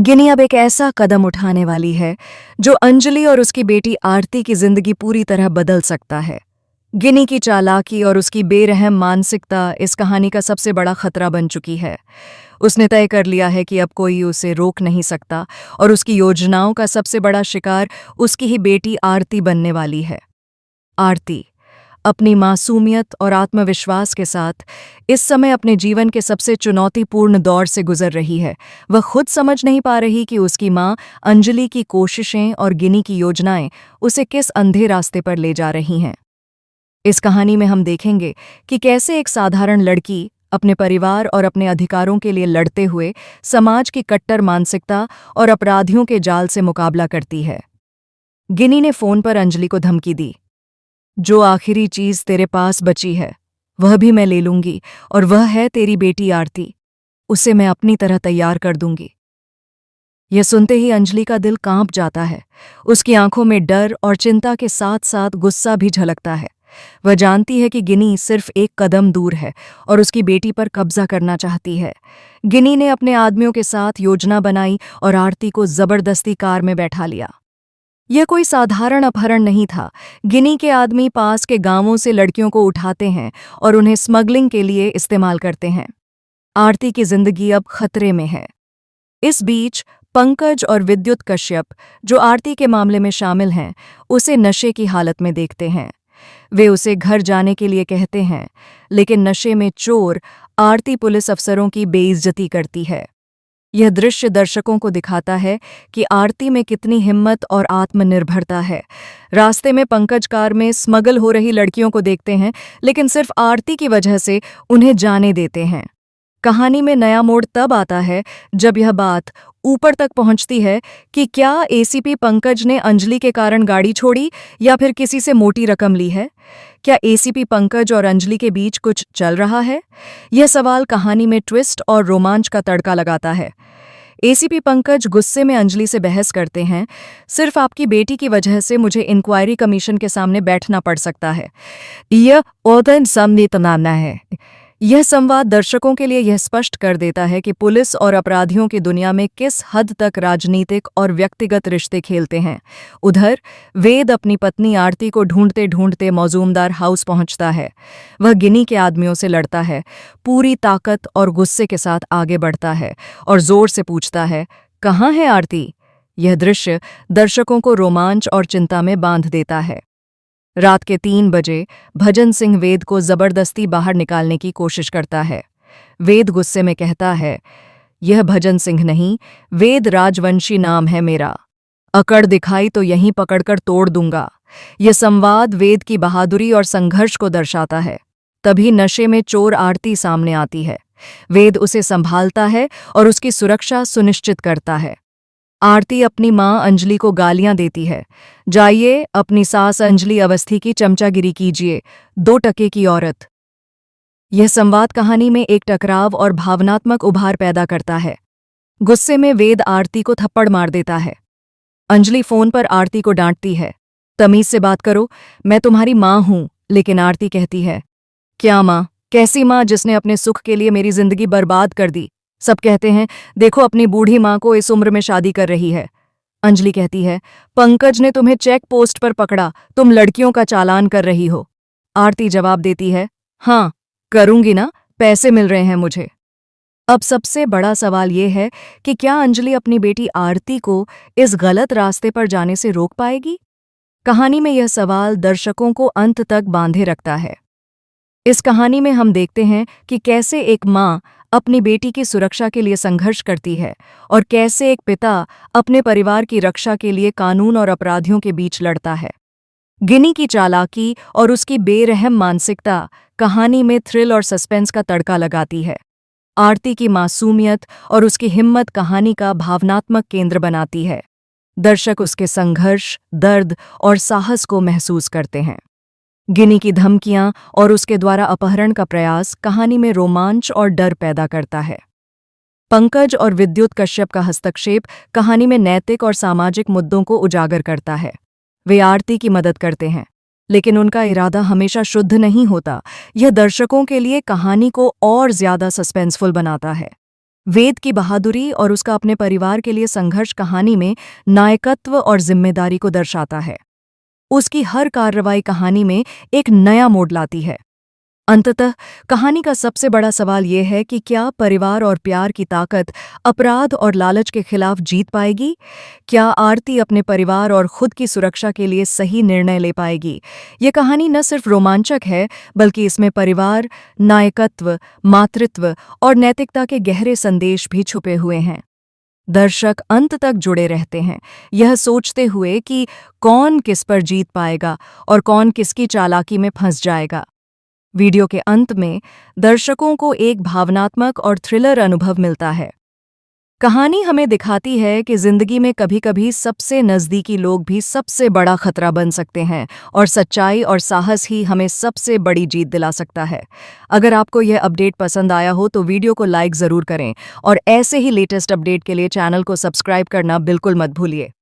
गिनी अब एक ऐसा कदम उठाने वाली है जो अंजलि और उसकी बेटी आरती की जिंदगी पूरी तरह बदल सकता है। गिनी की चालाकी और उसकी बेरहम मानसिकता इस कहानी का सबसे बड़ा खतरा बन चुकी है। उसने तय कर लिया है कि अब कोई उसे रोक नहीं सकता और उसकी योजनाओं का सबसे बड़ा शिकार उसकी ही बेटी आरती बनने वाली है। आरती अपनी मासूमियत और आत्मविश्वास के साथ इस समय अपने जीवन के सबसे चुनौतीपूर्ण दौर से गुजर रही है। वह खुद समझ नहीं पा रही कि उसकी मां अंजलि की कोशिशें और गिनी की योजनाएं उसे किस अंधे रास्ते पर ले जा रही हैं। इस कहानी में हम देखेंगे कि कैसे एक साधारण लड़की अपने परिवार और अपने अधिकारों के लिए लड़ते हुए समाज की कट्टर मानसिकता और अपराधियों के जाल से मुकाबला करती है। गिनी ने फोन पर अंजलि को धमकी दी, जो आखिरी चीज तेरे पास बची है वह भी मैं ले लूंगी, और वह है तेरी बेटी आरती। उसे मैं अपनी तरह तैयार कर दूंगी। यह सुनते ही अंजलि का दिल कांप जाता है। उसकी आंखों में डर और चिंता के साथ साथ गुस्सा भी झलकता है। वह जानती है कि गिनी सिर्फ एक कदम दूर है और उसकी बेटी पर कब्जा करना चाहती है। गिनी ने अपने आदमियों के साथ योजना बनाई और आरती को जबरदस्ती कार में बैठा लिया। यह कोई साधारण अपहरण नहीं था। गिनी के आदमी पास के गांवों से लड़कियों को उठाते हैं और उन्हें स्मगलिंग के लिए इस्तेमाल करते हैं। आरती की जिंदगी अब खतरे में है। इस बीच पंकज और विद्युत कश्यप, जो आरती के मामले में शामिल हैं, उसे नशे की हालत में देखते हैं। वे उसे घर जाने के लिए कहते हैं, लेकिन नशे में चोर आरती पुलिस अफसरों की बेइज्जती करती है। यह दृश्य दर्शकों को दिखाता है कि आरती में कितनी हिम्मत और आत्मनिर्भरता है। रास्ते में पंकज कार में स्मगल हो रही लड़कियों को देखते हैं, लेकिन सिर्फ आरती की वजह से उन्हें जाने देते हैं। कहानी में नया मोड़ तब आता है जब यह बात ऊपर तक पहुंचती है कि क्या एसीपी पंकज ने अंजलि के कारण गाड़ी छोड़ी या फिर किसी से मोटी रकम ली है। क्या एसीपी पंकज और अंजलि के बीच कुछ चल रहा है? यह सवाल कहानी में ट्विस्ट और रोमांच का तड़का लगाता है। एसीपी पंकज गुस्से में अंजलि से बहस करते हैं, सिर्फ आपकी बेटी की वजह से मुझे इंक्वायरी कमीशन के सामने बैठना पड़ सकता है। यह ओदन सामने तनाना है। यह संवाद दर्शकों के लिए यह स्पष्ट कर देता है कि पुलिस और अपराधियों की दुनिया में किस हद तक राजनीतिक और व्यक्तिगत रिश्ते खेलते हैं। उधर वेद अपनी पत्नी आरती को ढूंढते ढूंढते मौजूमदार हाउस पहुंचता है। वह गिनी के आदमियों से लड़ता है, पूरी ताकत और गुस्से के साथ आगे बढ़ता है और जोर से पूछता है, कहाँ है आरती? यह दृश्य दर्शकों को रोमांच और चिंता में बांध देता है। रात के 3 बजे भजन सिंह वेद को जबरदस्ती बाहर निकालने की कोशिश करता है। वेद गुस्से में कहता है, यह भजन सिंह नहीं, वेद राजवंशी नाम है मेरा। अकड़ दिखाई तो यहीं पकड़कर तोड़ दूंगा। यह संवाद वेद की बहादुरी और संघर्ष को दर्शाता है। तभी नशे में चोर आरती सामने आती है। वेद उसे संभालता है और उसकी सुरक्षा सुनिश्चित करता है। आरती अपनी मां अंजलि को गालियां देती है, जाइए अपनी सास अंजलि अवस्थी की चमचागिरी कीजिए, 2 टके की औरत। यह संवाद कहानी में एक टकराव और भावनात्मक उभार पैदा करता है। गुस्से में वेद आरती को थप्पड़ मार देता है। अंजलि फोन पर आरती को डांटती है, तमीज से बात करो, मैं तुम्हारी मां हूं। लेकिन आरती कहती है, क्या मां? कैसी मां जिसने अपने सुख के लिए मेरी जिंदगी बर्बाद कर दी? सब कहते हैं, देखो अपनी बूढ़ी मां को इस उम्र में शादी कर रही है। अंजलि कहती है, पंकज ने तुम्हें चेक पोस्ट पर पकड़ा, तुम लड़कियों का चालान कर रही हो। आरती जवाब देती है, हाँ करूंगी ना, पैसे मिल रहे हैं मुझे। अब सबसे बड़ा सवाल यह है कि क्या अंजलि अपनी बेटी आरती को इस गलत रास्ते पर जाने से रोक पाएगी? कहानी में यह सवाल दर्शकों को अंत तक बांधे रखता है। इस कहानी में हम देखते हैं कि कैसे एक मां अपनी बेटी की सुरक्षा के लिए संघर्ष करती है और कैसे एक पिता अपने परिवार की रक्षा के लिए कानून और अपराधियों के बीच लड़ता है। गिनी की चालाकी और उसकी बेरहम मानसिकता कहानी में थ्रिल और सस्पेंस का तड़का लगाती है। आरती की मासूमियत और उसकी हिम्मत कहानी का भावनात्मक केंद्र बनाती है। दर्शक उसके संघर्ष, दर्द और साहस को महसूस करते हैं। गिनी की धमकियां और उसके द्वारा अपहरण का प्रयास कहानी में रोमांच और डर पैदा करता है। पंकज और विद्युत कश्यप का हस्तक्षेप कहानी में नैतिक और सामाजिक मुद्दों को उजागर करता है। वे आरती की मदद करते हैं, लेकिन उनका इरादा हमेशा शुद्ध नहीं होता। यह दर्शकों के लिए कहानी को और ज्यादा सस्पेंसफुल बनाता है। वेद की बहादुरी और उसका अपने परिवार के लिए संघर्ष कहानी में नायकत्व और जिम्मेदारी को दर्शाता है। उसकी हर कार्रवाई कहानी में एक नया मोड़ लाती है। अंततः कहानी का सबसे बड़ा सवाल यह है कि क्या परिवार और प्यार की ताकत अपराध और लालच के खिलाफ जीत पाएगी? क्या आरती अपने परिवार और खुद की सुरक्षा के लिए सही निर्णय ले पाएगी? ये कहानी न सिर्फ रोमांचक है, बल्कि इसमें परिवार, नायकत्व, मातृत्व और नैतिकता के गहरे संदेश भी छुपे हुए हैं। दर्शक अंत तक जुड़े रहते हैं, यह सोचते हुए कि कौन किस पर जीत पाएगा और कौन किसकी चालाकी में फंस जाएगा। वीडियो के अंत में दर्शकों को एक भावनात्मक और थ्रिलर अनुभव मिलता है। कहानी हमें दिखाती है कि जिंदगी में कभी-कभी सबसे नज़दीकी लोग भी सबसे बड़ा खतरा बन सकते हैं और सच्चाई और साहस ही हमें सबसे बड़ी जीत दिला सकता है। अगर आपको यह अपडेट पसंद आया हो तो वीडियो को लाइक ज़रूर करें और ऐसे ही लेटेस्ट अपडेट के लिए चैनल को सब्सक्राइब करना बिल्कुल मत भूलिए।